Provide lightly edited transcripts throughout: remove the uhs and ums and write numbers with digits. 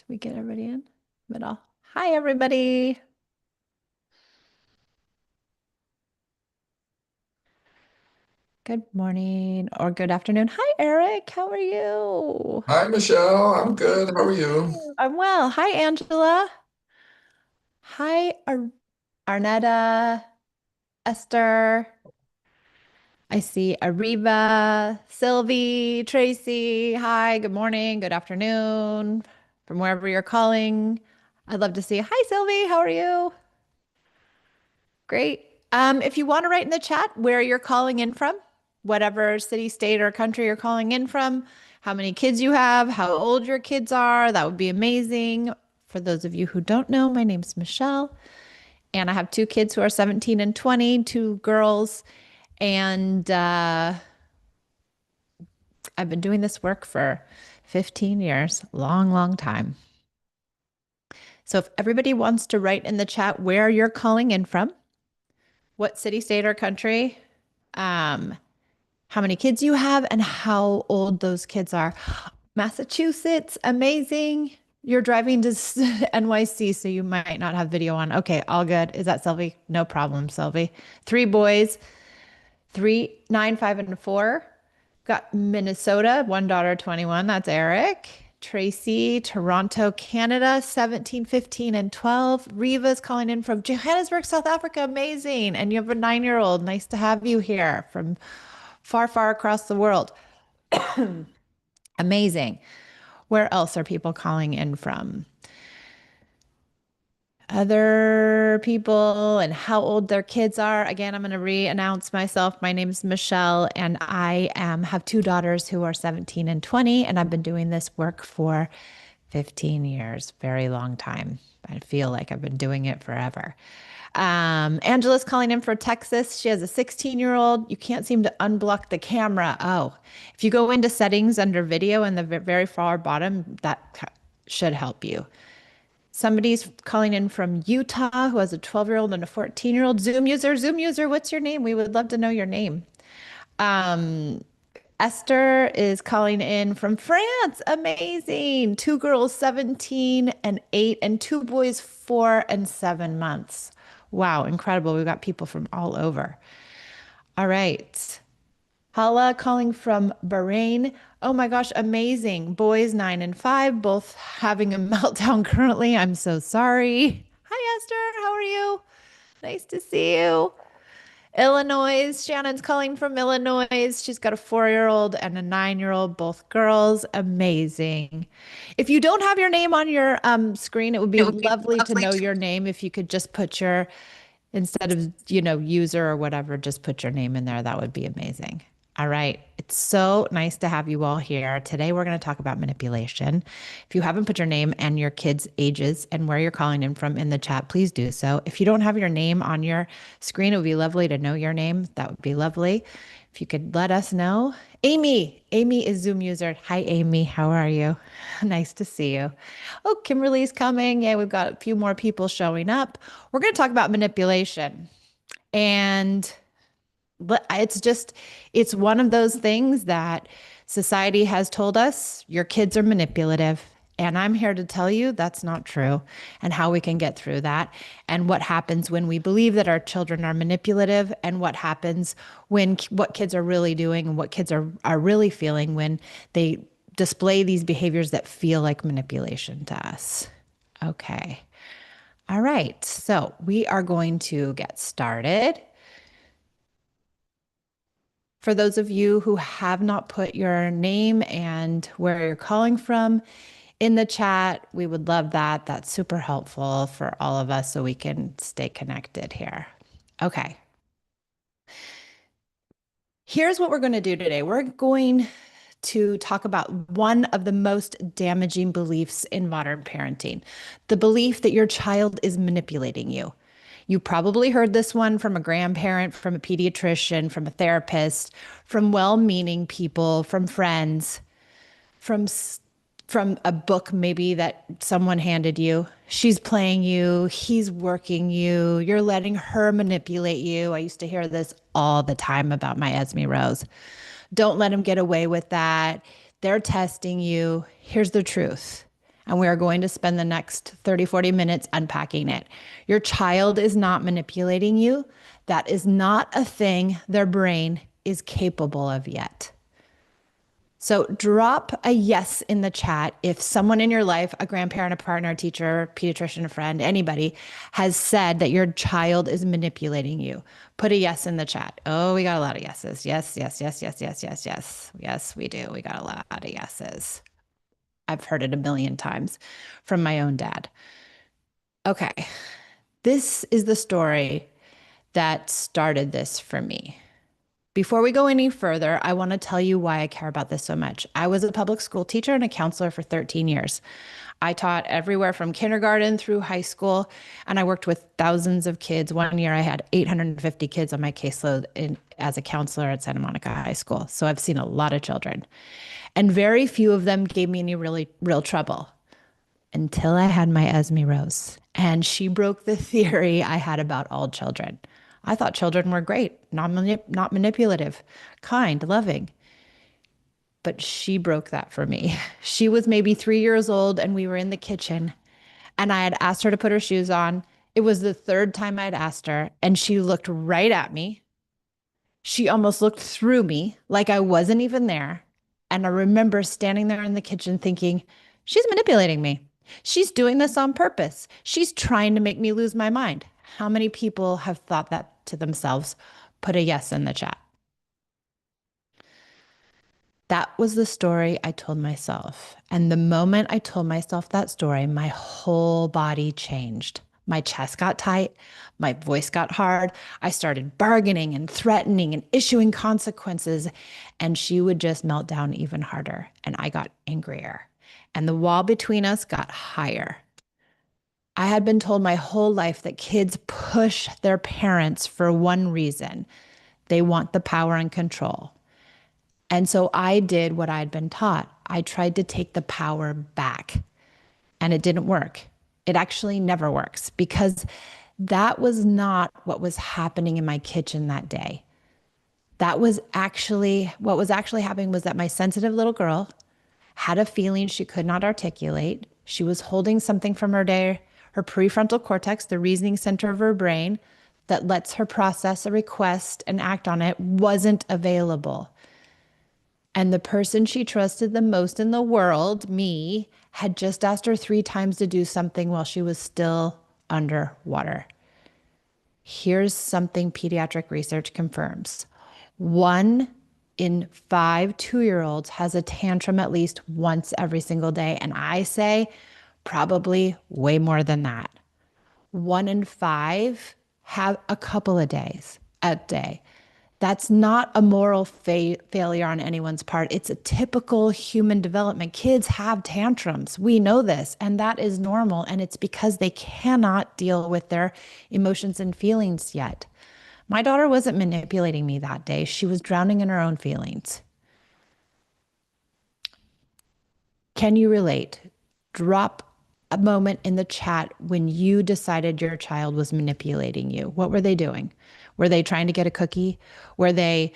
we get everybody in? Middle. Hi, everybody. Good morning or good afternoon. Hi, Eric. How are you? Hi, Michelle. I'm Nice good. How to are see you? you. I'm well. Hi, Angela. Hi, Arnetta, Esther. I see Ariva, Sylvie, Tracy. Hi, good morning, good afternoon from wherever you're calling. I'd love to see you. Hi, Sylvie. How are you? Great. If you want to write in the chat where you're calling in from, whatever city, state, or country you're calling in from, how many kids you have, how old your kids are, that would be amazing. For those of you who don't know, my name's Michelle, and I have two kids who are 17 and 20, two girls, and I've been doing this work for 15 years, long, long time. So if everybody wants to write in the chat where you're calling in from, what city, state, or country, um, how many kids you have, and how old those kids are. Massachusetts, amazing. You're driving to NYC, so you might not have video on. Okay, all good. Is that Sylvie? No problem, Sylvie. Three boys, three, 9, 5, and 4. Got Minnesota, one daughter, 21. That's Eric. Tracy, Toronto, Canada, 17, 15, and 12. Reva's calling in from Johannesburg, South Africa. Amazing. And you have a 9-year-old. Nice to have you here from far, far across the world. Amazing. Where else are people calling in from? Other people and how old their kids are. Again, I'm going to re-announce myself. My name is Michelle, and I have two daughters who are 17 and 20, and I've been doing this work for 15 years, very long time. I feel like I've been doing it forever. Angela's calling in for Texas. She has a 16-year-old. You can't seem to unblock the camera. Oh, if you go into settings under video in the very far bottom, that should help you. Somebody's calling in from Utah who has a 12-year-old and a 14-year-old. Zoom user, Zoom user, what's your name? We would love to know your name. Um, Esther is calling in from France. Amazing. Two girls, 17 and 8, and two boys, 4 and 7 months. Wow, incredible. We've got people from all over. All right. Hala calling from Bahrain. Oh my gosh, amazing. Boys 9 and 5, both having a meltdown currently. I'm so sorry. Hi, Esther. How are you? Nice to see you. Illinois. Shannon's calling from Illinois. She's got a 4-year-old and a 9-year-old, both girls. Amazing. If you don't have your name on your screen, it would be It would be lovely to lovely know to. your name. If you could just put your, instead of, user or whatever, just put your name in there. That would be amazing. All right. It's so nice to have you all here. Today, we're going to talk about manipulation. If you haven't put your name and your kids' ages and where you're calling in from in the chat, please do so. If you don't have your name on your screen, it would be lovely to know your name. That would be lovely. If you could let us know. Amy is Zoom user. Hi, Amy. How are you? Nice to see you. Oh, Kimberly's coming. Yeah, we've got a few more people showing up. We're going to talk about manipulation. And it's just, it's one of those things that society has told us your kids are manipulative. And I'm here to tell you that's not true and how we can get through that and what happens when we believe that our children are manipulative and what happens when what kids are really doing and what kids are really feeling when they display these behaviors that feel like manipulation to us. Okay. All right. So we are going to get started. For those of you who have not put your name and where you're calling from in the chat, we would love that. That's super helpful for all of us so we can stay connected here. Okay. Here's what we're going to do today. We're going to talk about one of the most damaging beliefs in modern parenting, the belief that your child is manipulating you. You probably heard this one from a grandparent, from a pediatrician, from a therapist, from well-meaning people, from friends, from from a book maybe that someone handed you. She's playing you, he's working you, you're letting her manipulate you. I used to hear this all the time about my Esme Rose. Don't let them get away with that. They're testing you. Here's the truth. And we are going to spend the next 30, 40 minutes unpacking it. Your child is not manipulating you. That is not a thing their brain is capable of yet. So drop a yes in the chat if someone in your life, a grandparent, a partner, a teacher, pediatrician, a friend, anybody has said that your child is manipulating you. Put a yes in the chat. Oh, we got a lot of yeses. Yes, yes, yes, yes, yes, yes, yes. Yes, we do. We got a lot of yeses. I've heard it a million times from my own dad. Okay, this is the story that started this for me. Before we go any further, I want to tell you why I care about this so much. I was a public school teacher and a counselor for 13 years. I taught everywhere from kindergarten through high school, and I worked with thousands of kids. One year I had 850 kids on my caseload as a counselor at Santa Monica High School. So I've seen a lot of children, and very few of them gave me any really real trouble until I had my Esme Rose. And she broke the theory I had about all children. I thought children were great, not manipulative, kind, loving. But she broke that for me. She was maybe 3 years old and we were in the kitchen and I had asked her to put her shoes on. It was the third time I'd asked her and she looked right at me. She almost looked through me like I wasn't even there. And I remember standing there in the kitchen thinking, she's manipulating me. She's doing this on purpose. She's trying to make me lose my mind. How many people have thought that to themselves? Put a yes in the chat. That was the story I told myself. And the moment I told myself that story, my whole body changed. My chest got tight. My voice got hard. I started bargaining and threatening and issuing consequences. And she would just melt down even harder. And I got angrier. And the wall between us got higher. I had been told my whole life that kids push their parents for one reason. They want the power and control. And so I did what I had been taught. I tried to take the power back, and it didn't work. It actually never works because that was not what was happening in my kitchen that day. That was actually what was actually happening was that my sensitive little girl had a feeling she could not articulate. She was holding something from her day, her prefrontal cortex, the reasoning center of her brain that lets her process a request and act on it, wasn't available. And the person she trusted the most in the world, me, had just asked her 3 times to do something while she was still underwater. Here's something pediatric research confirms. 1 in 5 2-year-olds has a tantrum at least once every single day. And I say probably way more than that. 1 in 5 have a couple of days a day. That's not a moral failure on anyone's part. It's a typical human development. Kids have tantrums. We know this, and that is normal. And it's because they cannot deal with their emotions and feelings yet. My daughter wasn't manipulating me that day. She was drowning in her own feelings. Can you relate? Drop a moment in the chat when you decided your child was manipulating you. What were they doing? Were they trying to get a cookie? Were they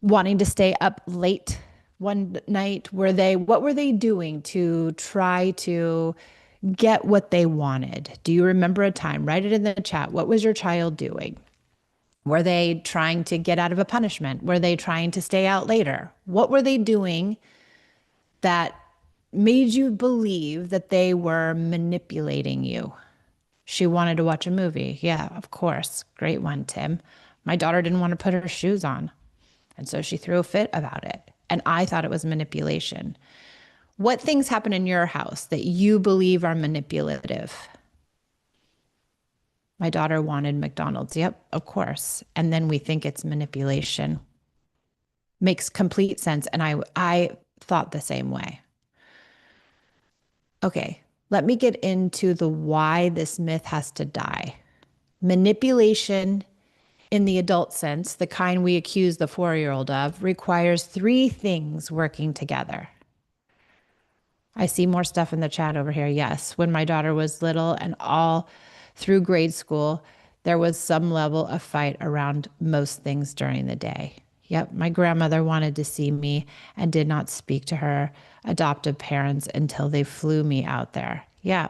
wanting to stay up late one night? What were they doing to try to get what they wanted? Do you remember a time? Write it in the chat. What was your child doing? Were they trying to get out of a punishment? Were they trying to stay out later? What were they doing that made you believe that they were manipulating you? She wanted to watch a movie. Yeah, of course. Great one, Tim. My daughter didn't want to put her shoes on. And so she threw a fit about it. And I thought it was manipulation. What things happen in your house that you believe are manipulative? My daughter wanted McDonald's. Yep, of course. And then we think it's manipulation. Makes complete sense. And I thought the same way. Okay, let me get into the why this myth has to die. Manipulation in the adult sense, the kind we accuse the 4-year-old of, requires 3 things working together. I see more stuff in the chat over here. Yes, when my daughter was little and all through grade school, there was some level of fight around most things during the day. Yep, my grandmother wanted to see me and did not speak to her adoptive parents until they flew me out there. Yeah,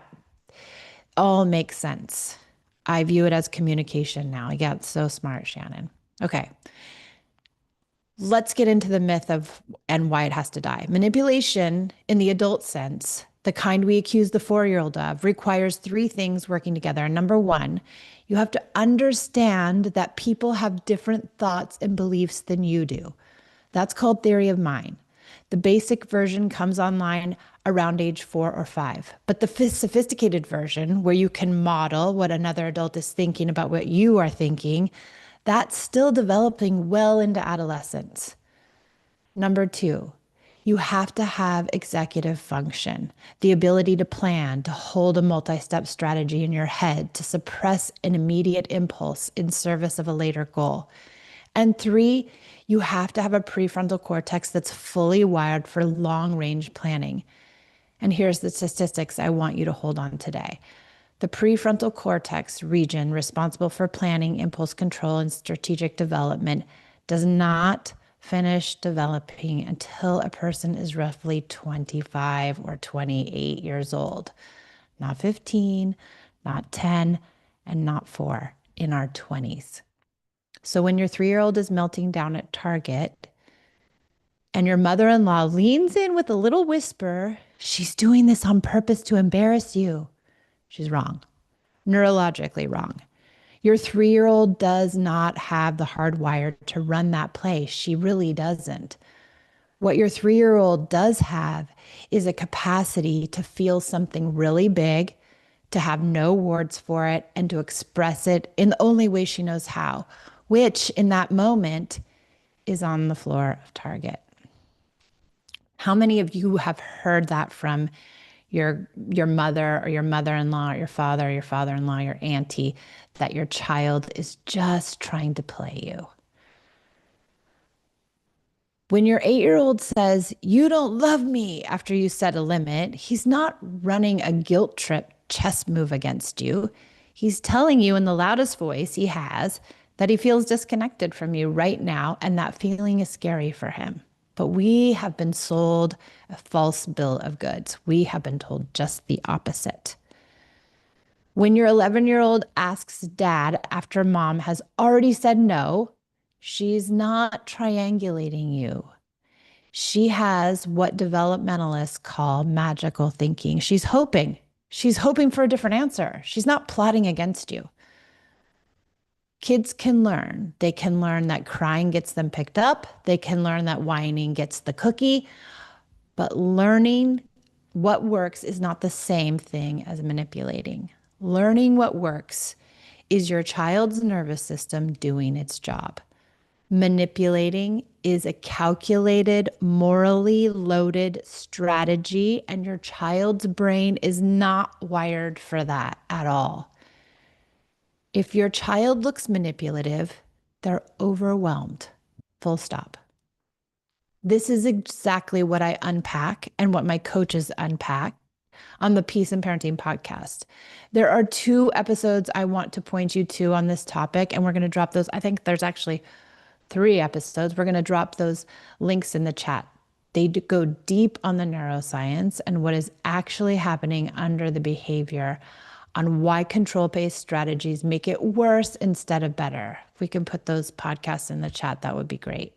all makes sense. I view it as communication now. Yeah, it's so smart, Shannon. Okay, let's get into the myth of and why it has to die. Manipulation in the adult sense, the kind we accuse the 4-year-old of, requires three things working together. Number one, you have to understand that people have different thoughts and beliefs than you do. That's called theory of mind. The basic version comes online around age 4 or 5. But the sophisticated version, where you can model what another adult is thinking about what you are thinking, that's still developing well into adolescence. Number two, you have to have executive function, the ability to plan, to hold a multi step strategy in your head, to suppress an immediate impulse in service of a later goal. And three, you have to have a prefrontal cortex that's fully wired for long range planning. And here's the statistics I want you to hold on today. The prefrontal cortex region responsible for planning, impulse control, and strategic development does not finish developing until a person is roughly 25 or 28 years old. Not 15, not 10, and not 4, in our 20s. So when your 3-year-old is melting down at Target and your mother-in-law leans in with a little whisper, she's doing this on purpose to embarrass you, she's wrong, neurologically wrong. Your 3-year-old does not have the hardwire to run that play. She really doesn't. What your 3-year-old does have is a capacity to feel something really big, to have no words for it, and to express it in the only way she knows how, which in that moment is on the floor of Target. How many of you have heard that from your mother or your mother-in-law or your father or your father-in-law, your auntie, that your child is just trying to play you? When your 8-year-old says, "You don't love me," after you set a limit, he's not running a guilt trip chess move against you. He's telling you in the loudest voice he has that he feels disconnected from you right now, and that feeling is scary for him. But we have been sold a false bill of goods. We have been told just the opposite. When your 11-year-old asks dad after mom has already said no, she's not triangulating you. She has what developmentalists call magical thinking. She's hoping. She's hoping for a different answer. She's not plotting against you. Kids can learn. They can learn that crying gets them picked up. They can learn that whining gets the cookie. But learning what works is not the same thing as manipulating. Learning what works is your child's nervous system doing its job. Manipulating is a calculated, morally loaded strategy, and your child's brain is not wired for that at all. If your child looks manipulative, they're overwhelmed. Full stop. This is exactly what I unpack and what my coaches unpack on the Peace and Parenting podcast. There are 2 episodes I want to point you to on this topic, and we're going to drop those. I think there's actually 3 episodes. We're going to drop those links in the chat. They go deep on the neuroscience and what is actually happening under the behavior, on why control-based strategies make it worse instead of better. If we can put those podcasts in the chat, that would be great.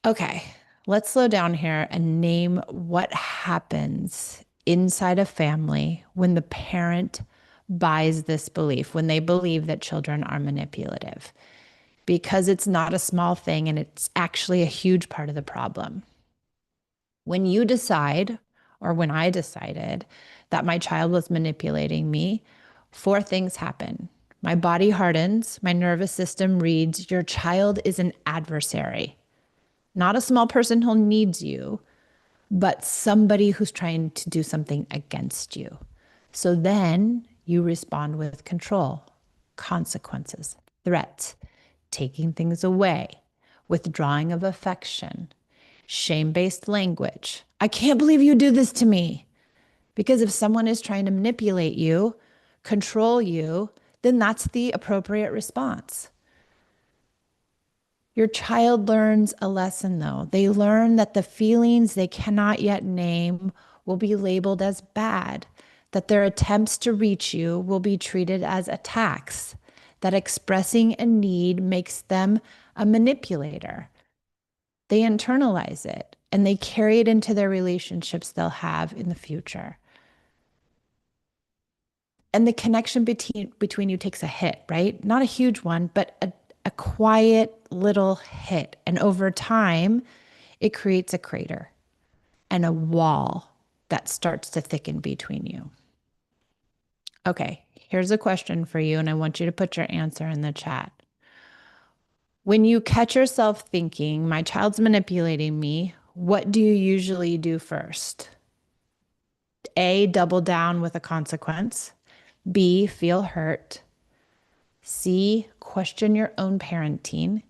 Okay, let's slow down here and name what happens inside a family when the parent buys this belief, when they believe that children are manipulative, because it's not a small thing and it's actually a huge part of the problem. When you decide, or when I decided that my child was manipulating me, 4 things happen. My body hardens, my nervous system reads, your child is an adversary. Not a small person who needs you, but somebody who's trying to do something against you. So then you respond with control, consequences, threats, taking things away, withdrawing of affection, shame-based language. I can't believe you do this to me. Because if someone is trying to manipulate you, control you, then that's the appropriate response. Your child learns a lesson, though. They learn that the feelings they cannot yet name will be labeled as bad, that their attempts to reach you will be treated as attacks, that expressing a need makes them a manipulator. They internalize it and they carry it into their relationships they'll have in the future. And the connection between you takes a hit, right? Not a huge one, but a quiet little hit. And over time, it creates a crater and a wall that starts to thicken between you. Okay, here's a question for you, and I want you to put your answer in the chat. When you catch yourself thinking, my child's manipulating me, what do you usually do first? A, double down with a consequence. B, feel hurt. C, question your own parenting.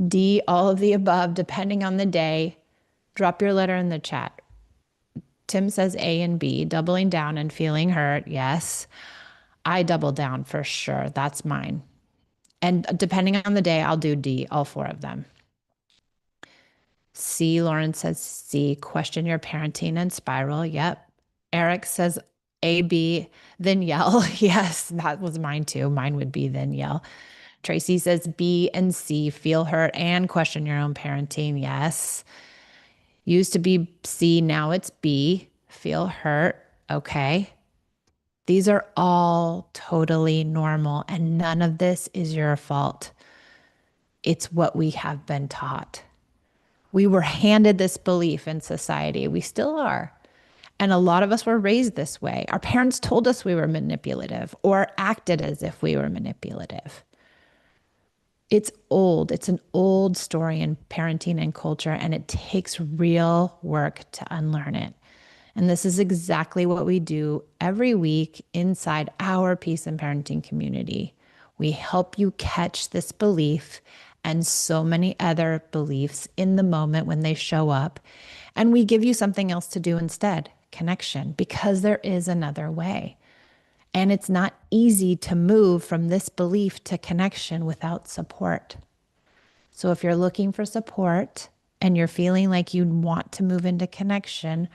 D, all of the above, depending on the day. Drop your letter in the chat. Tim says A and B, doubling down and feeling hurt. Yes. I double down for sure. That's mine. And depending on the day, I'll do D, all four of them. C, Lauren says C, question your parenting and spiral. Yep. Eric says A, B, then yell. Yes, that was mine too. Mine would be then yell. Tracy says B and C, feel hurt and question your own parenting. Yes. Used to be C, now it's B, feel hurt. Okay. These are all totally normal, and none of this is your fault. It's what we have been taught. We were handed this belief in society. We still are. And a lot of us were raised this way. Our parents told us we were manipulative or acted as if we were manipulative. It's old. It's an old story in parenting and culture, and it takes real work to unlearn it. And this is exactly what we do every week inside our Peace and Parenting community. We help you catch this belief and so many other beliefs in the moment when they show up. And we give you something else to do instead, connection, because there is another way. And it's not easy to move from this belief to connection without support. So if you're looking for support and you're feeling like you want to move into connection,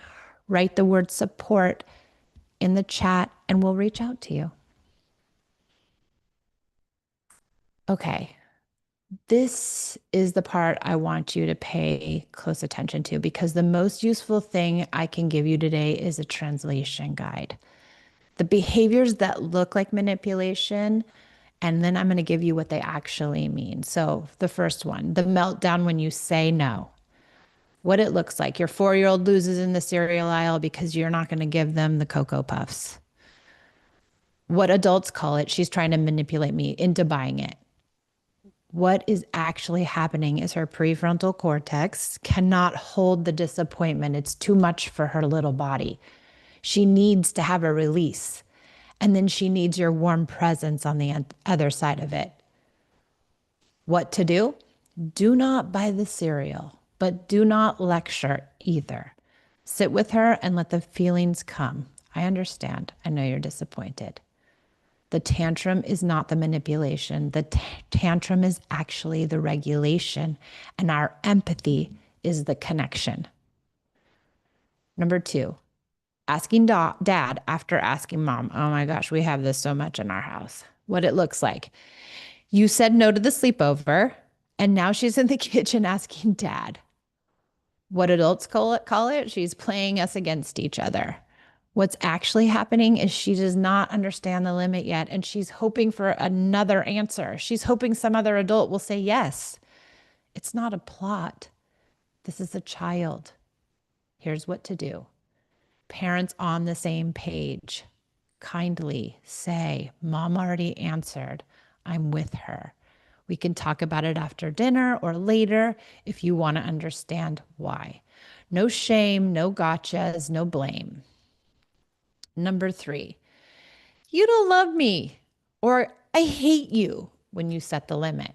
write the word support in the chat and we'll reach out to you. Okay. This is the part I want you to pay close attention to because the most useful thing I can give you today is a translation guide. The behaviors that look like manipulation, and then I'm going to give you what they actually mean. So the first one, the meltdown when you say no. What it looks like. Your 4-year-old loses in the cereal aisle because you're not going to give them the Cocoa Puffs. What adults call it, she's trying to manipulate me into buying it. What is actually happening is her prefrontal cortex cannot hold the disappointment. It's too much for her little body. She needs to have a release. And then she needs your warm presence on the other side of it. What to do? Do not buy the cereal, but do not lecture either. Sit with her and let the feelings come. I understand. I know you're disappointed. The tantrum is not the manipulation. The tantrum is actually the regulation, and our empathy is the connection. Number 2, asking dad after asking mom. Oh my gosh, we have this so much in our house. What it looks like. You said no to the sleepover, and now she's in the kitchen asking dad. What adults call it, she's playing us against each other. What's actually happening is she does not understand the limit yet, and she's hoping for another answer. She's hoping some other adult will say yes. It's not a plot. This is a child. Here's what to do. Parents on the same page. Kindly say, Mom already answered. I'm with her. We can talk about it after dinner or later if you want to understand why. No shame, no gotchas, no blame. Number 3, you don't love me or I hate you when you set the limit.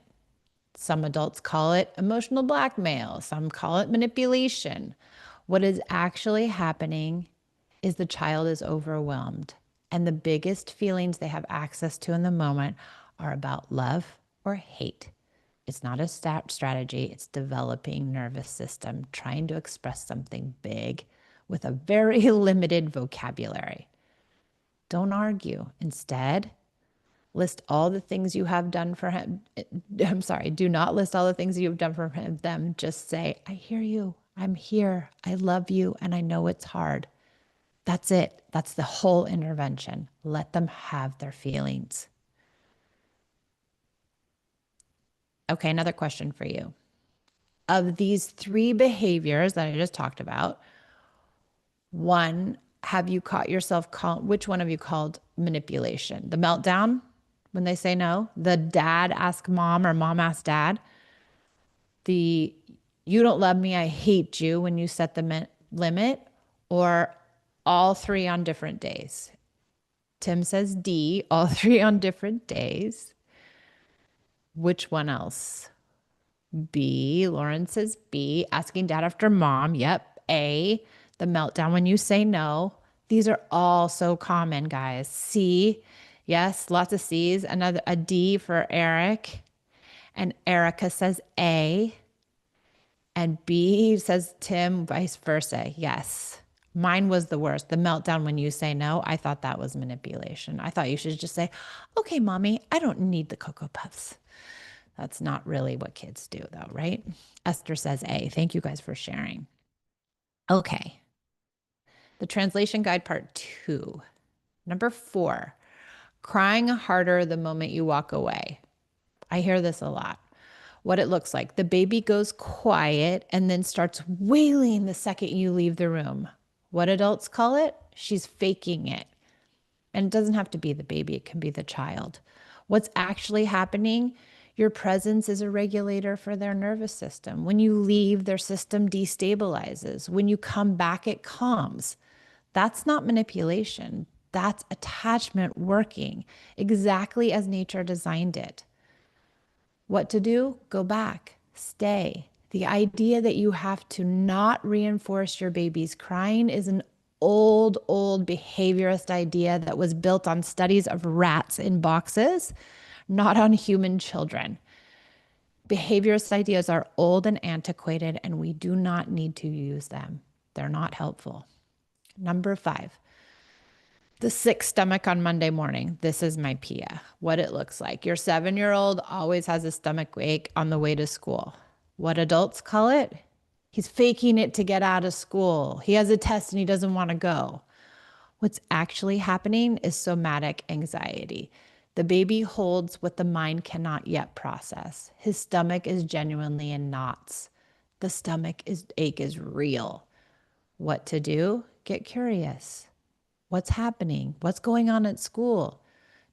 Some adults call it emotional blackmail. Some call it manipulation. What is actually happening is the child is overwhelmed, and the biggest feelings they have access to in the moment are about love or hate. It's not a strategy, it's developing nervous system, trying to express something big with a very limited vocabulary. Don't argue. Instead, list all the things you have done for him. I'm sorry, do not list all the things you've done for him, them. Just say, I hear you. I'm here. I love you. And I know it's hard. That's it. That's the whole intervention. Let them have their feelings. Okay, another question for you. Of these three behaviors that I just talked about, one, have you caught yourself which one have you called manipulation? The meltdown when they say no, the dad ask mom or mom ask dad, the you don't love me, I hate you when you set the limit, or all three on different days. Tim says D, all three on different days. Which one else? B, Lauren says B, asking dad after mom. Yep. A, the meltdown when you say no. These are all so common, guys. C, yes, lots of C's. Another a D for Eric. And Erica says A. And B says Tim, vice versa. Yes. Mine was the worst. The meltdown when you say no, I thought that was manipulation. I thought you should just say, okay, mommy, I don't need the Cocoa Puffs. That's not really what kids do, though, right? Esther says A. Thank you guys for sharing. Okay. The translation guide part 2. Number 4, crying harder the moment you walk away. I hear this a lot. What it looks like. The baby goes quiet and then starts wailing the second you leave the room. What adults call it? She's faking it. And it doesn't have to be the baby, it can be the child. What's actually happening? Your presence is a regulator for their nervous system. When you leave, their system destabilizes. When you come back, it calms. That's not manipulation. That's attachment working exactly as nature designed it. What to do? Go back, stay. The idea that you have to not reinforce your baby's crying is an old behaviorist idea that was built on studies of rats in boxes, not on human children. Behaviorist ideas are old and antiquated, and we do not need to use them. They're not helpful. Number 5, the sick stomach on Monday morning. This is my Pia, what it looks like. Your 7-year-old always has a stomach ache on the way to school. What adults call it? He's faking it to get out of school. He has a test and he doesn't want to go. What's actually happening is somatic anxiety. The baby holds what the mind cannot yet process. His stomach is genuinely in knots. The ache is real. What to do? Get curious. What's happening? What's going on at school?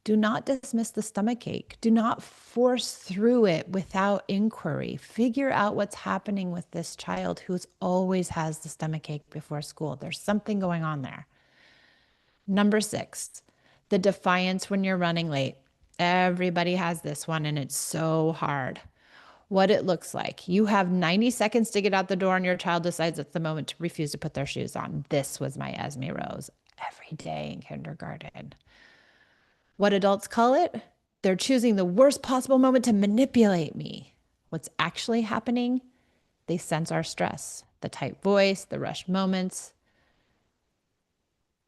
Do not dismiss the stomach ache. Do not force through it without inquiry. Figure out what's happening with this child who always has the stomach ache before school. There's something going on there. Number 6, the defiance when you're running late. Everybody has this one, and it's so hard. What it looks like. You have 90 seconds to get out the door, and your child decides it's the moment to refuse to put their shoes on. This was my Esme Rose every day in kindergarten. What adults call it? They're choosing the worst possible moment to manipulate me. What's actually happening? They sense our stress, the tight voice, the rushed moments.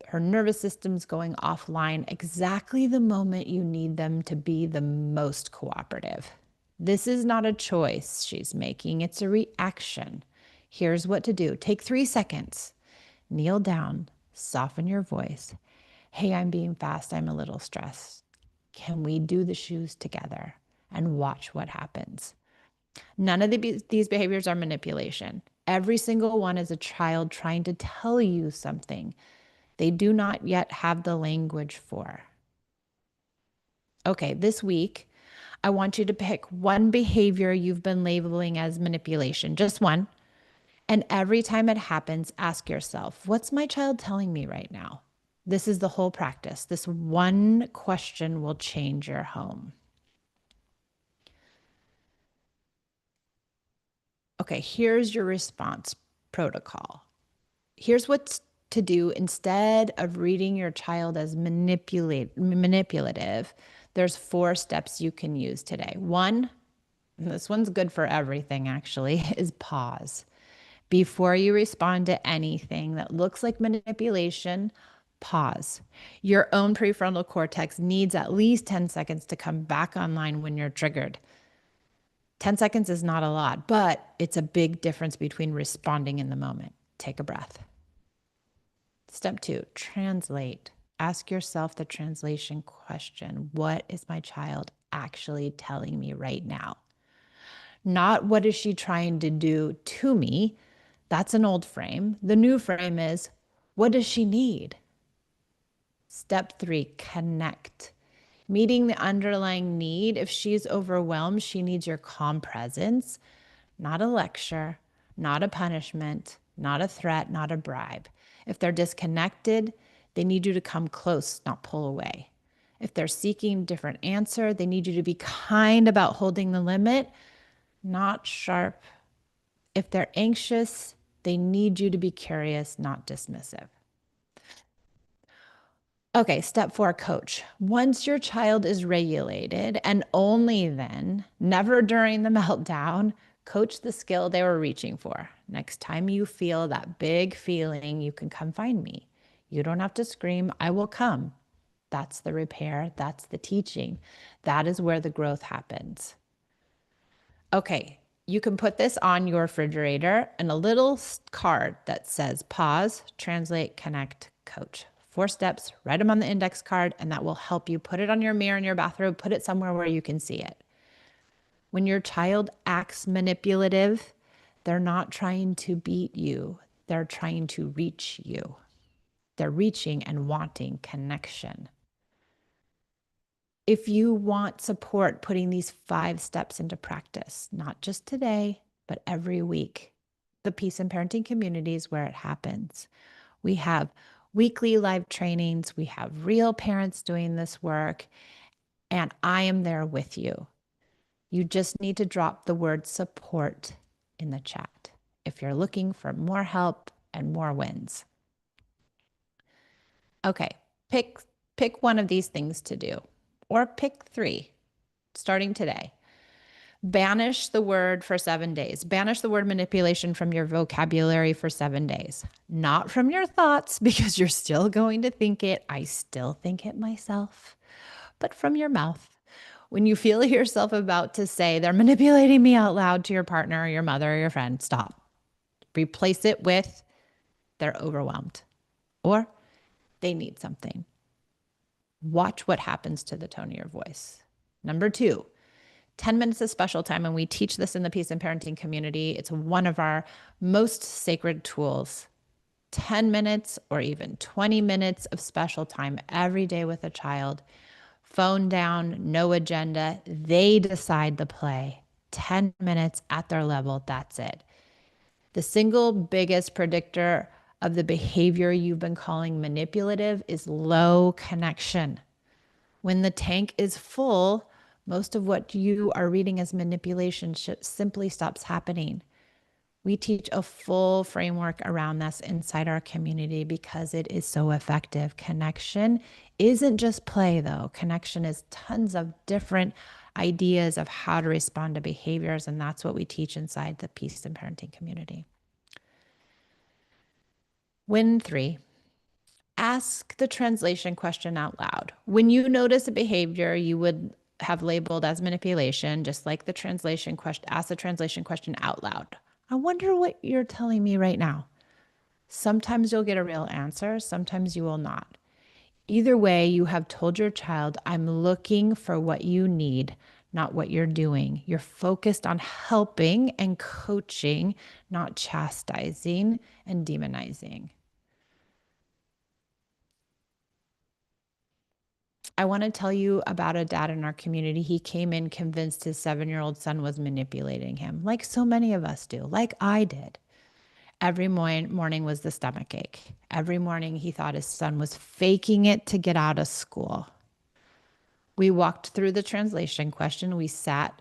Her nervous system's going offline exactly the moment you need them to be the most cooperative. This is not a choice she's making, it's a reaction. Here's what to do. Take 3 seconds. Kneel down, soften your voice. Hey, I'm being fast, I'm a little stressed. Can we do the shoes together? And watch what happens. None of these behaviors are manipulation. Every single one is a child trying to tell you something they do not yet have the language for. Okay, this week, I want you to pick one behavior you've been labeling as manipulation, just one. And every time it happens, ask yourself, what's my child telling me right now? This is the whole practice. This one question will change your home. Okay, here's your response protocol. Here's what's to do instead of reading your child as manipulative. There's 4 steps you can use today. 1, and this one's good for everything actually, is pause. Before you respond to anything that looks like manipulation, pause. Your own prefrontal cortex needs at least 10 seconds to come back online when you're triggered. 10 seconds is not a lot, but it's a big difference between responding in the moment. Take a breath. Step 2, translate. Ask yourself the translation question. What is my child actually telling me right now? Not what is she trying to do to me? That's an old frame. The new frame is, what does she need? Step 3, connect. Meeting the underlying need. If she's overwhelmed, she needs your calm presence, not a lecture, not a punishment, not a threat, not a bribe. If they're disconnected, they need you to come close, not pull away. If they're seeking a different answer, they need you to be kind about holding the limit, not sharp. If they're anxious, they need you to be curious, not dismissive. Okay, step 4, coach. Once your child is regulated, and only then, never during the meltdown, coach the skill they were reaching for. Next time you feel that big feeling, you can come find me. You don't have to scream, I will come. That's the repair. That's the teaching. That is where the growth happens. Okay, you can put this on your refrigerator and a little card that says pause, translate, connect, coach. 4 steps, write them on the index card, and that will help you put it on your mirror in your bathroom, put it somewhere where you can see it. When your child acts manipulative, they're not trying to beat you, they're trying to reach you. They're reaching and wanting connection. If you want support putting these 5 steps into practice, not just today, but every week, the Peace and Parenting community is where it happens. We have weekly live trainings, we have real parents doing this work, and I am there with you. You just need to drop the word support in the chat if you're looking for more help and more wins. Okay, pick one of these things to do, or pick 3 starting today. Banish the word for 7 days. Banish the word manipulation from your vocabulary for 7 days. Not from your thoughts, because you're still going to think it. I still think it myself. But from your mouth. When you feel yourself about to say, they're manipulating me out loud to your partner or your mother or your friend, stop. Replace it with, they're overwhelmed. Or they need something. Watch what happens to the tone of your voice. Number 2, 10 minutes of special time, and we teach this in the Peace and Parenting community. It's one of our most sacred tools. 10 minutes or even 20 minutes of special time every day with a child. Phone down, no agenda. They decide the play. 10 minutes at their level, that's it. The single biggest predictor of the behavior you've been calling manipulative is low connection. When the tank is full, most of what you are reading as manipulation simply stops happening. We teach a full framework around this inside our community because it is so effective. Connection isn't just play, though. Connection is tons of different ideas of how to respond to behaviors, and that's what we teach inside the Peace and Parenting community. Win 3. Ask the translation question out loud. When you notice a behavior you would have labeled as manipulation, just like the translation question, ask the translation question out loud. I wonder what you're telling me right now. Sometimes you'll get a real answer, sometimes you will not. Either way, you have told your child, I'm looking for what you need, not what you're doing. You're focused on helping and coaching, not chastising and demonizing. I want to tell you about a dad in our community. He came in convinced his 7-year-old son was manipulating him, like so many of us do, like I did. Every morning was the stomachache. Every morning he thought his son was faking it to get out of school. We walked through the translation question. We sat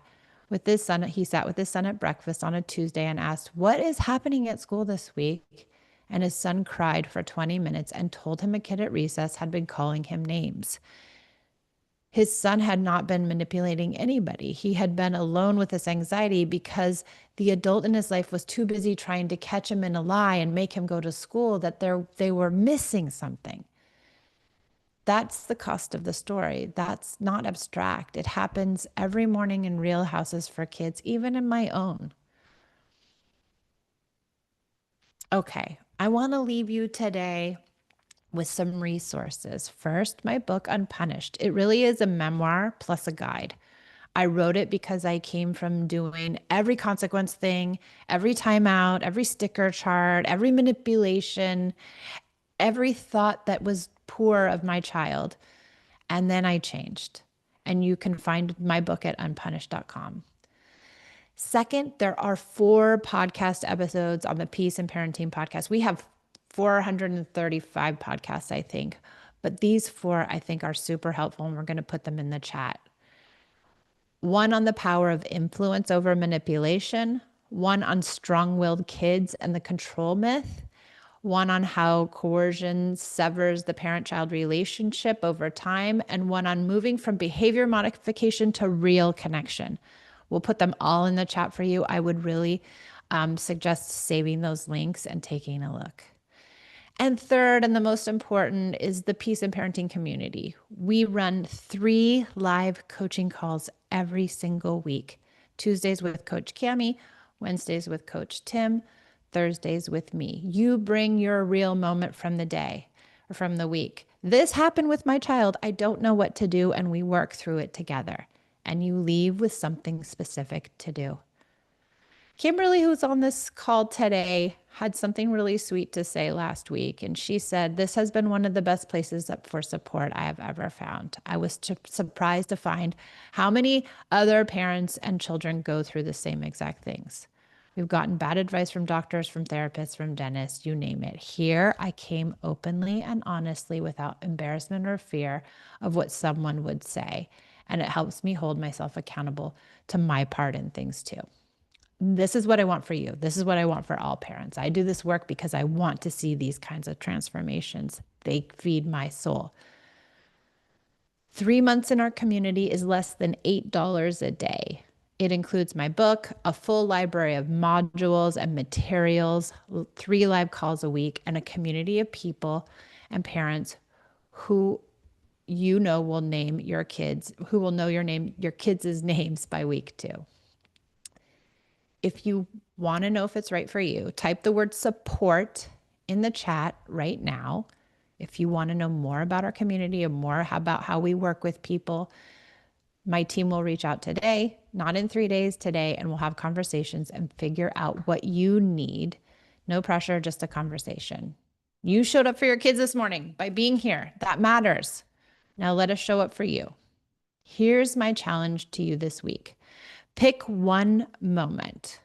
with his son. He sat with his son at breakfast on a Tuesday and asked, what is happening at school this week? And his son cried for 20 minutes and told him a kid at recess had been calling him names. His son had not been manipulating anybody. He had been alone with this anxiety because the adult in his life was too busy trying to catch him in a lie and make him go to school that they were missing something. That's the cost of the story. That's not abstract. It happens every morning in real houses for kids, even in my own. Okay, I want to leave you today with some resources. First, my book, Unpunished. It really is a memoir plus a guide. I wrote it because I came from doing every consequence thing, every timeout, every sticker chart, every manipulation, every thought that was poor of my child. And then I changed. And you can find my book at unpunished.com. Second, there are 4 podcast episodes on the Peace and Parenting podcast. We have 435 podcasts, I think, but these 4 I think are super helpful, and we're going to put them in the chat. One on the power of influence over manipulation, one on strong-willed kids and the control myth, one on how coercion severs the parent-child relationship over time, and one on moving from behavior modification to real connection. We'll put them all in the chat for you. I would really suggest saving those links and taking a look. And third, and the most important, is the Peace and Parenting community. We run 3 live coaching calls every single week. Tuesdays with Coach Cami, Wednesdays with Coach Tim, Thursdays with me. You bring your real moment from the day or from the week. This happened with my child. I don't know what to do, and we work through it together. And you leave with something specific to do. Kimberly, who's on this call today, had something really sweet to say last week. And she said, "This has been one of the best places for support I have ever found. I was surprised to find how many other parents and children go through the same exact things. We've gotten bad advice from doctors, from therapists, from dentists, you name it. Here, I came openly and honestly without embarrassment or fear of what someone would say. And it helps me hold myself accountable to my part in things too." This is what I want for you. This is what I want for all parents. I do this work because I want to see these kinds of transformations. They feed my soul. 3 months in our community is less than $8 a day. It includes my book, a full library of modules and materials, 3 live calls a week, and a community of people and parents who will name your kids, who will know your kids' names by week 2. If you want to know if it's right for you, type the word support in the chat right now. If you want to know more about our community and more about how we work with people, my team will reach out today, not in 3 days, today, and we'll have conversations and figure out what you need. No pressure, just a conversation. You showed up for your kids this morning by being here. That matters. Now let us show up for you. Here's my challenge to you this week. Pick one moment.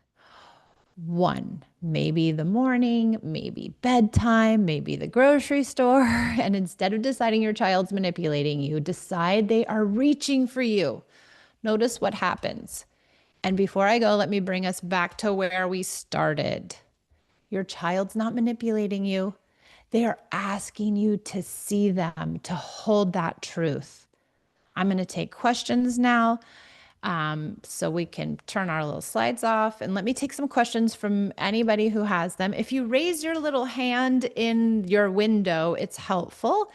One, maybe the morning, maybe bedtime, maybe the grocery store. And instead of deciding your child's manipulating you, decide they are reaching for you. Notice what happens. And before I go, let me bring us back to where we started. Your child's not manipulating you. They are asking you to see them, to hold that truth. I'm going to take questions now. So we can turn our little slides off, and let me take some questions from anybody who has them. If you raise your little hand in your window, it's helpful.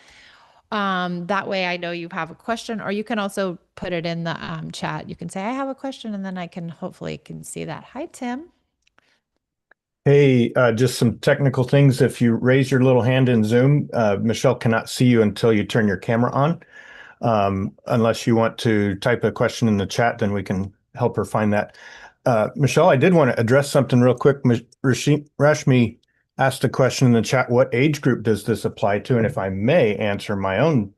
That way I know you have a question, or you can also put it in the chat. You can say, I have a question, and then I can hopefully can see that. Hi, Tim. Hey, just some technical things. If you raise your little hand in Zoom, Michelle cannot see you until you turn your camera on. Unless you want to type a question in the chat, then we can help her find that. Michelle, I did want to address something real quick. Rashmi asked a question in the chat, what age group does this apply to? And if I may answer my own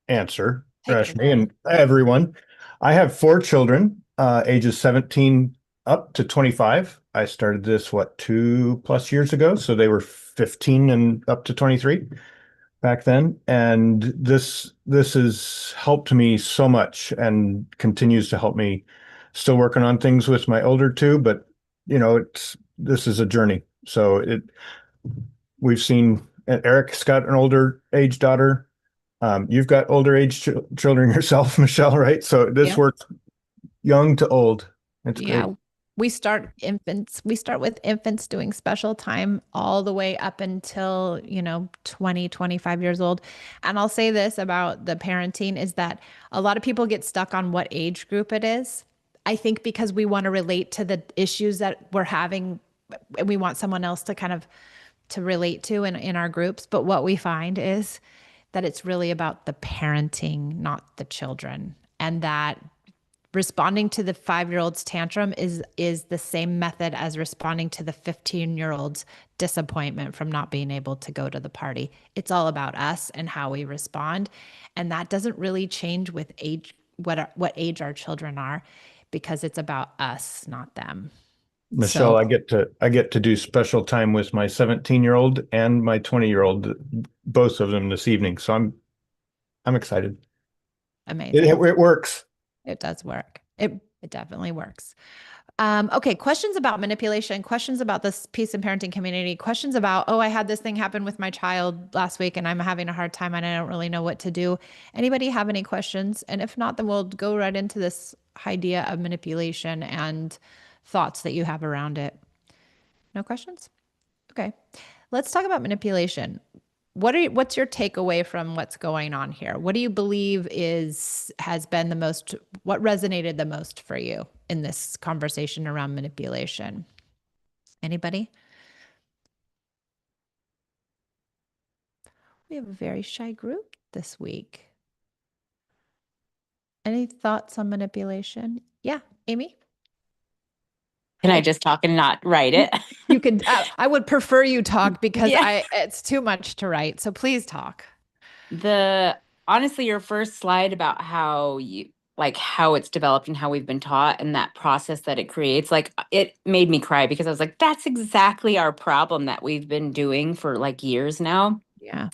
answer, Take it Rashmi, away. and everyone, I have 4 children, ages 17 up to 25. I started this, 2+ years ago? So they were 15 and up to 23 back then. And this has helped me so much and continues to help me. Still working on things with my older 2, but this is a journey. So we've seen, and Eric's got an older age daughter. You've got older age children yourself, Michelle, right? So this Yeah. works young to old. It's great. Yeah. We start with infants doing special time all the way up until, 20, 25 years old. And I'll say this about the parenting is that a lot of people get stuck on what age group it is. I think because we want to relate to the issues that we're having and we want someone else to kind of to relate to in our groups. But what we find is that it's really about the parenting, not the children. And that responding to the 5-year-old's tantrum is the same method as responding to the 15-year-old's disappointment from not being able to go to the party. It's all about us and how we respond, and that doesn't really change with age, what age our children are, because it's about us, not them. Michelle, So I get to do special time with my 17-year-old and my 20-year-old, both of them this evening. So I'm excited. amazing. It works. It does work. It definitely works. Okay, questions about manipulation, questions about this piece in parenting community, questions about, oh, I had this thing happen with my child last week and I'm having a hard time and I don't really know what to do. Anybody have any questions? And if not, then we'll go right into this idea of manipulation and thoughts that you have around it. No questions? Okay. Let's talk about manipulation. What's your takeaway from what's going on here? What do you believe has been what resonated the most for you in this conversation around manipulation? Anybody? We have a very shy group this week. Any thoughts on manipulation? Yeah, Amy? Can I Hi. just talk and not write You it? you could I would prefer you talk because Yeah. I it's too much to write. So please talk. The honestly, your first slide about how it's developed and how we've been taught and that process that it creates, like it made me cry because I was like, that's exactly our problem that we've been doing for like years now. Yeah.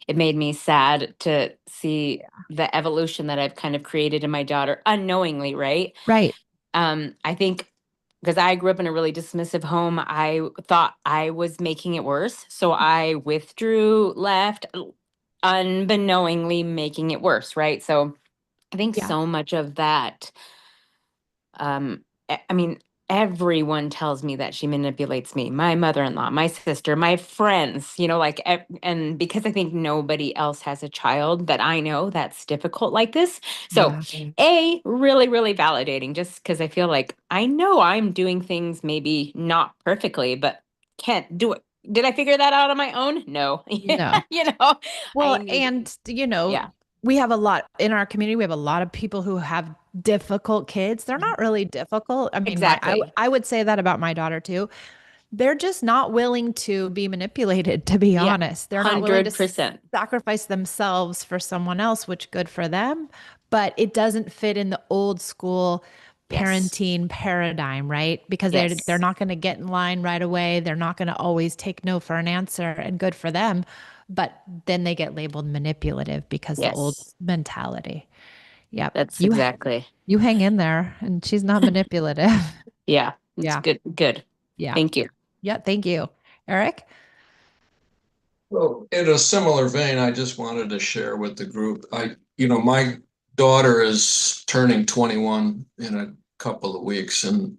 It made me sad to see the evolution that I've kind of created in my daughter unknowingly, right? Right. I think because I grew up in a really dismissive home, I thought I was making it worse. So I withdrew, left, unbeknowingly making it worse, right? So I think Yeah. so much of that, I mean, everyone tells me that she manipulates me, my mother-in-law, my sister, my friends, and because I think nobody else has a child that I know that's difficult like this. So, Yeah. really, really validating just because I feel like I know I'm doing things maybe not perfectly, but can't do it. Did I figure that out on my own? No. No. you know, I Well, need, and yeah, we have a lot in our community. We have a lot of people who have difficult kids. They're not really difficult. I mean, exactly. I would say that about my daughter too. They're just not willing to be manipulated, to be Yeah, honest. They're not willing to 100%. sacrifice themselves for someone else, which good for them, but it doesn't fit in the old school Yes. parenting paradigm, right? Because they're Yes. not going to get in line right away. They're not going to always take no for an answer, and good for them. But then they get labeled manipulative because the old Yes. mentality. Yep. That's exactly. You hang in there and she's not manipulative. Yeah, it's Yeah. good. Good. Yeah. Thank you. Yeah. Thank you. Eric? Well, in a similar vein, I just wanted to share with the group. My daughter is turning 21 in a couple of weeks, and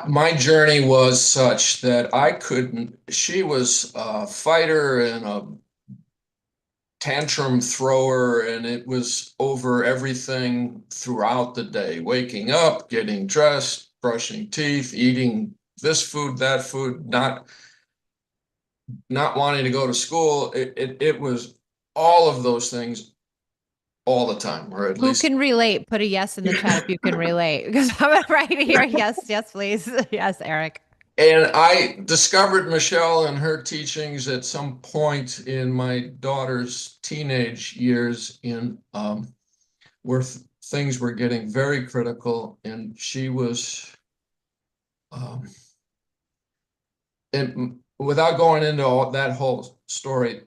my journey was such that I couldn't. She was a fighter and a tantrum thrower, and it was over everything throughout the day, waking up, getting dressed, brushing teeth, eating this food, that food, not wanting to go to school. It was all of those things all the time, or at Who least. can relate? Put a yes in the chat if you can relate. Because I'm right here. Yes, yes, please. Yes, Eric. And I discovered Michelle and her teachings at some point in my daughter's teenage years, in where things were getting very critical, and she was. Um, and without going into all that whole story,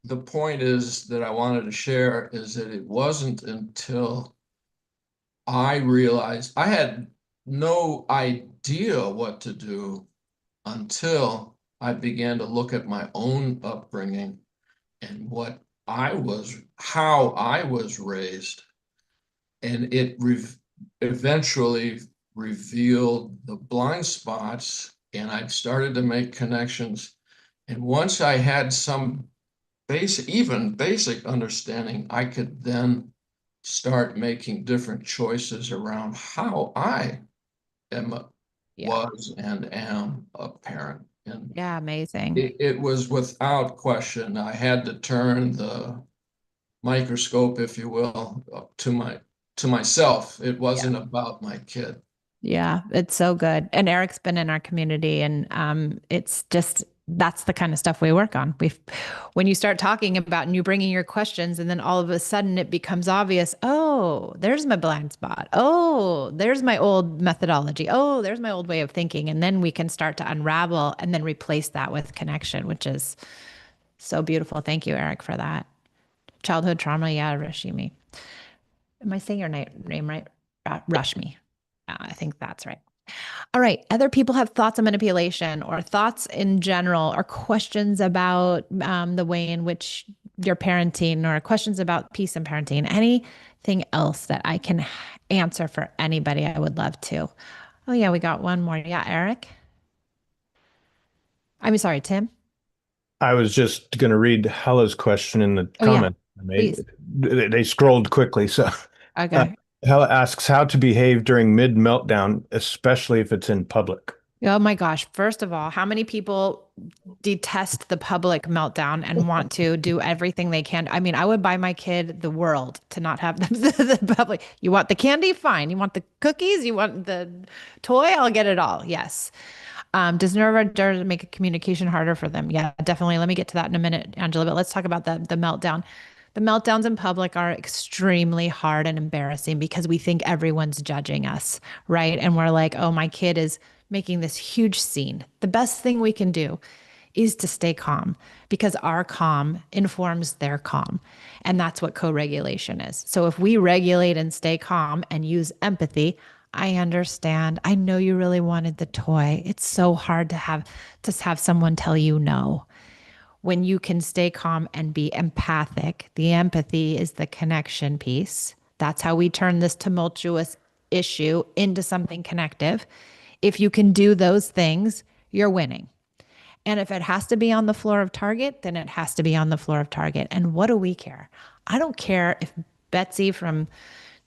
the point is that I wanted to share is that it wasn't until I realized I had no idea what to do until I began to look at my own upbringing and how I was raised. And it eventually revealed the blind spots, and I started to make connections. And once I had some basic understanding, I could then start making different choices around how I am, Yeah. was and am a parent. And Yeah. Amazing. it was without question. I had to turn the microscope, if you will, up to myself. It Yeah. wasn't about my kid. Yeah, it's so good. And Eric's been in our community, and it's just that's the kind of stuff we work on. When you start talking about and you bring in your questions, and then all of a sudden it becomes obvious. Oh, there's my blind spot. Oh, there's my old methodology. Oh, there's my old way of thinking, and then we can start to unravel and then replace that with connection, which is so beautiful. Thank you, Eric, for that. Childhood trauma, yeah, Rashimi. Am I saying your name right? Rashmi. I think that's right. All right. Other people have thoughts on manipulation or thoughts in general or questions about the way in which you're parenting or questions about peace and parenting. Anything else that I can answer for anybody, I would love to. Oh, yeah, we got one more. Yeah, Eric. I'm sorry, Tim. I was just going to read Hella's question in the Oh, yeah, comment I made. please. They scrolled quickly. So uh, Okay. Hella asks how to behave during mid meltdown, especially if it's in public. Oh my gosh. First of all, how many people detest the public meltdown and want to do everything they can? I mean, I would buy my kid the world to not have the public. You want the candy? Fine. You want the cookies? You want the toy? I'll get it all. Yes. Does neurodivergence make a communication harder for them? Yeah, definitely. Let me get to that in a minute, Angela, but let's talk about the meltdown. The meltdowns in public are extremely hard and embarrassing because we think everyone's judging us, right? And we're like, oh, my kid is making this huge scene. The best thing we can do is to stay calm because our calm informs their calm. And that's what co regulation is. So if we regulate and stay calm and use empathy, I understand. I know you really wanted the toy. It's so hard to have someone tell you no. When you can stay calm and be empathic, the empathy is the connection piece. That's how we turn this tumultuous issue into something connective. If you can do those things, you're winning. And if it has to be on the floor of Target, then it has to be on the floor of Target. And what do we care? I don't care if Betsy from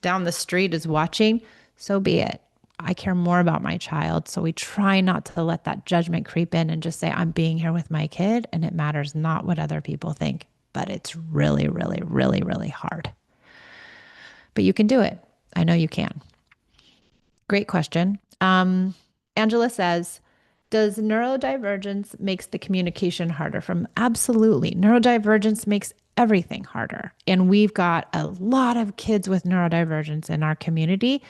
down the street is watching, so be it. I care more about my child. So we try not to let that judgment creep in and just say, I'm being here with my kid and it matters not what other people think. But it's really, really, really, really hard. But you can do it. I know you can. Great question. Angela says, does neurodivergence makes the communication harder? From absolutely. Neurodivergence makes everything harder. And we've got a lot of kids with neurodivergence in our community.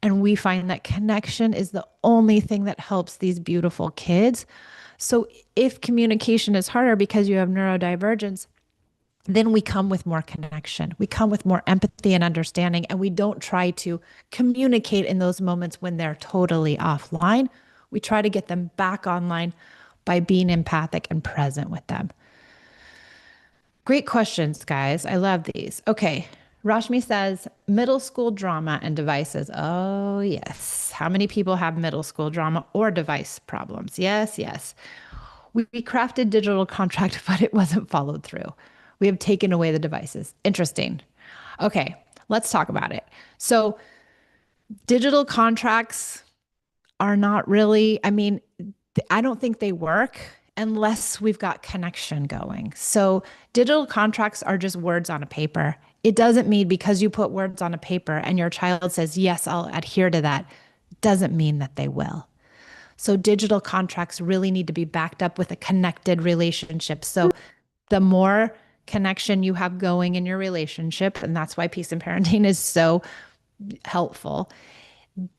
And we find that connection is the only thing that helps these beautiful kids. So if communication is harder because you have neurodivergence, then we come with more connection. We come with more empathy and understanding, and we don't try to communicate in those moments when they're totally offline. We try to get them back online by being empathic and present with them. Great questions, guys. I love these. Okay. Rashmi says middle school drama and devices. Oh, yes. How many people have middle school drama or device problems? Yes, yes. We crafted digital contract, but it wasn't followed through. We have taken away the devices. Interesting. Okay, let's talk about it. So, digital contracts are not really, I mean, I don't think they work unless we've got connection going. So, digital contracts are just words on a paper. It doesn't mean because you put words on a paper and your child says, yes, I'll adhere to that, doesn't mean that they will. So digital contracts really need to be backed up with a connected relationship. So the more connection you have going in your relationship, and that's why peace and parenting is so helpful,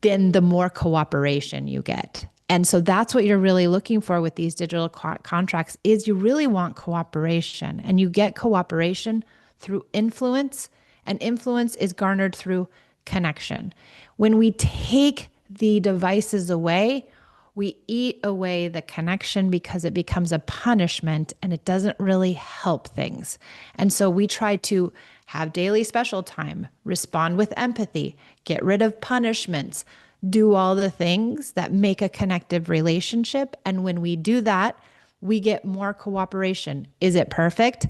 then the more cooperation you get. And so that's what you're really looking for with these digital contracts is you really want cooperation, and you get cooperation through influence, and influence is garnered through connection. When we take the devices away, we eat away the connection because it becomes a punishment and it doesn't really help things. And so we try to have daily special time, respond with empathy, get rid of punishments, do all the things that make a connective relationship. And when we do that, we get more cooperation. Is it perfect?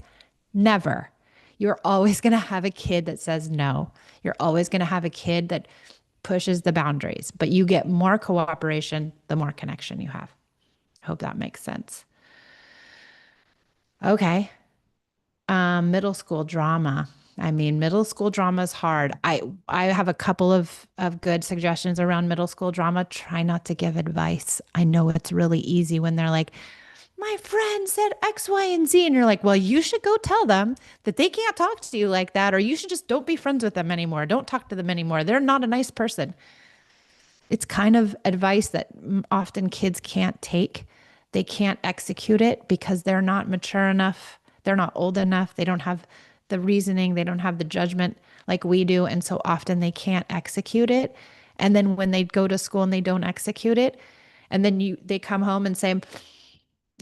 Never. You're always going to have a kid that says no. You're always going to have a kid that pushes the boundaries, but you get more cooperation the more connection you have. Hope that makes sense. Okay. Middle school drama. I mean, middle school drama is hard. I have a couple of good suggestions around middle school drama. Try not to give advice. I know it's really easy when they're like, my friend said X, Y, and Z. And you're like, well, you should go tell them that they can't talk to you like that, or you should just don't be friends with them anymore. Don't talk to them anymore. They're not a nice person. It's kind of advice that often kids can't take. They can't execute it because they're not mature enough. They're not old enough. They don't have the reasoning. They don't have the judgment like we do. And so often they can't execute it. And then when they go to school and they don't execute it, and then they come home and say,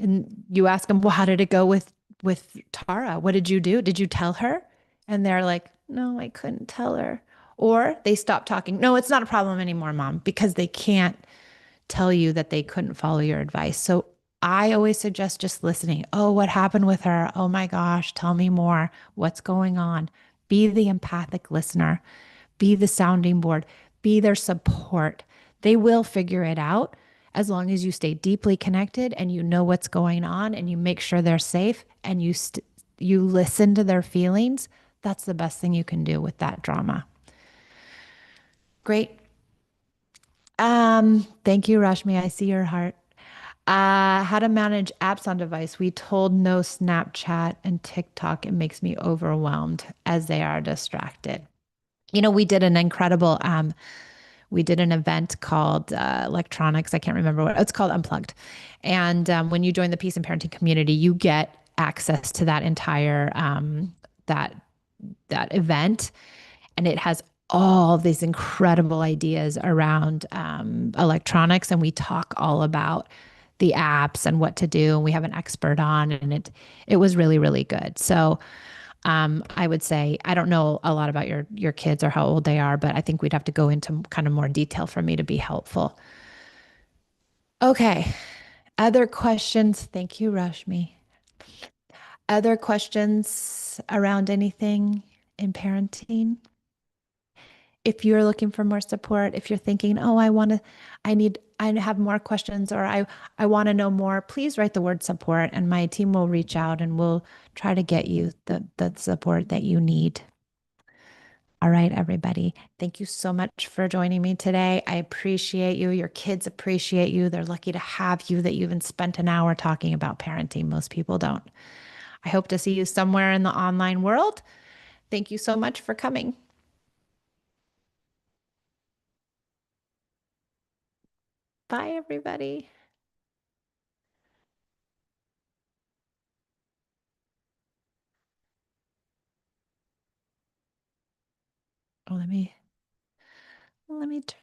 and you ask them, well, how did it go with Tara? What did you do? Did you tell her? And they're like, no, I couldn't tell her. Or they stop talking. No, it's not a problem anymore, mom, because they can't tell you that they couldn't follow your advice. So I always suggest just listening. Oh, what happened with her? Oh my gosh, tell me more. What's going on? Be the empathic listener, be the sounding board, be their support. They will figure it out as long as you stay deeply connected and you know what's going on and you make sure they're safe and you listen to their feelings. That's the best thing you can do with that drama. Great. Thank you, Rashmi. I see your heart. How to manage apps on device. We told no Snapchat and TikTok. It makes me overwhelmed as they are distracted. You know, we did an event called electronics. I can't remember what it's called, Unplugged. And when you join the Peace and Parenting community, you get access to that entire that that event, and it has all these incredible ideas around electronics. And we talk all about the apps and what to do. And we have an expert on, and it was really, really good. So I would say I don't know a lot about your kids or how old they are, but I think we'd have to go into kind of more detail for me to be helpful. Okay. Other questions? Thank you, Rashmi. Other questions around anything in parenting? If you're looking for more support, if you're thinking, oh, I have more questions, or I want to know more, please write the word support and my team will reach out and we'll try to get you the support that you need. All right, everybody. Thank you so much for joining me today. I appreciate you. Your kids appreciate you. They're lucky to have you, that you even spent an hour talking about parenting. Most people don't. I hope to see you somewhere in the online world. Thank you so much for coming. Bye, everybody. Oh, let me